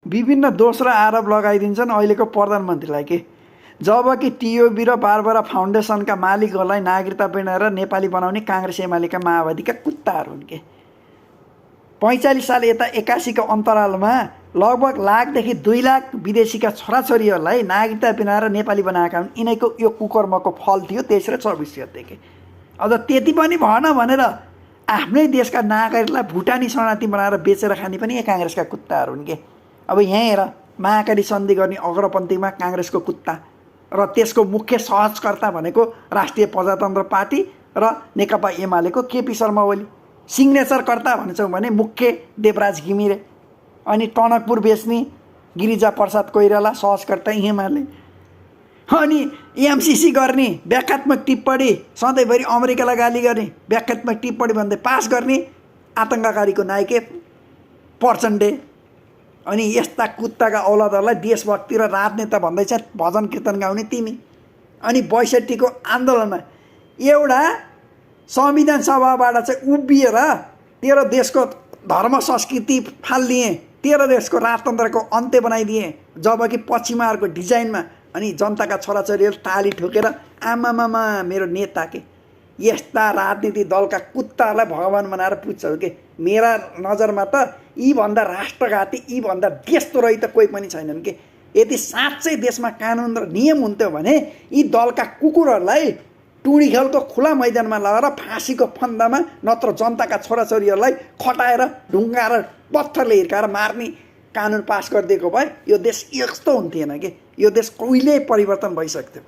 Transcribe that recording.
विभिन्न दोष र आरोप लगाइदिन्छन् अहिलेको प्रधानमन्त्रीलाई के। जबकि टिओबी र बारबरा फाउन्डेसनका मालिकहरूलाई नागरिकता बनाएर नेपाली बनाउने काङ्ग्रेस एमालेका माओवादीका कुत्ताहरू हुन् के। 45 साल यता 81 को अन्तरालमा लगभग 1 लाखदेखि 2 लाख विदेशीका छोराछोरीहरूलाई नागरिकता बनाएर नेपाली बनाएका हुन्। यिनीको यो कुकर्मको फल थियो 23 र 24 गतेको। अझ त्यति पनि भएन भनेर आफ्नै देशका नागरिकलाई भुटानी शरणार्थी बनाएर बेचेर खाने पनि यी काङ्ग्रेसका कुत्ताहरू हुन् के। अब यहाँ हेर, महाकाली सन्धि गर्ने अग्रपन्थीमा काङ्ग्रेसको कुत्ता र त्यसको मुख्य सहजकर्ता भनेको राष्ट्रिय प्रजातन्त्र पार्टी र नेकपा एमालेको केपी शर्मा ओली। सिग्नेचरकर्ता भन्छौँ भने मुख्य देवराज घिमिरे, अनि टनकपुर बेच्ने गिरिजा प्रसाद कोइराला सहजकर्ता एमाले, अनि एमसिसी गर्ने व्याख्यात्मक टिप्पणी सधैँभरि अमेरिकालाई गाली गर्ने व्याख्यात्मक टिप्पणी भन्दै पास गर्ने आतङ्ककारीको नायके प्रचण्डे। अनि यस्ता कुत्ताका औलादहरूलाई देशभक्ति र राजनेता भन्दैछ भजन कीर्तन गाउने तिमी। अनि 62 को आन्दोलनमा एउटा संविधान सभाबाट चाहिँ उभिएर तेरो देशको धर्म संस्कृति फालिदिए, तेरो देशको राजतन्त्रको अन्त्य बनाइदिए। जबकि पश्चिमाहरूको डिजाइनमा अनि जनताका छोराछोरीहरू ताली ठोकेर आमामामा मेरो नेता के। यस्ता राजनीति दलका कुत्ताहरूलाई भगवान बनाएर पुज्छौ के। मेरा नजरमा त यी भन्दा राष्ट्रघाती, यी भन्दा देशद्रोही त कोही पनि छैनन् के। यदि साँच्चै देशमा कानुन र नियम हुन्थ्यो भने यी दलका कुकुरहरूलाई टुडी खेलको खुला मैदानमा लगाएर फाँसीको फन्दामा नत्र जनताका छोराछोरीहरूलाई खटाएर ढुङ्गाएर पत्थरले हिर्काएर मार्ने कानुन पास गरिदिएको भए यो देश यस्तो हुन्थेन के। यो देश कहिल्यै परिवर्तन भइसक्थ्यो।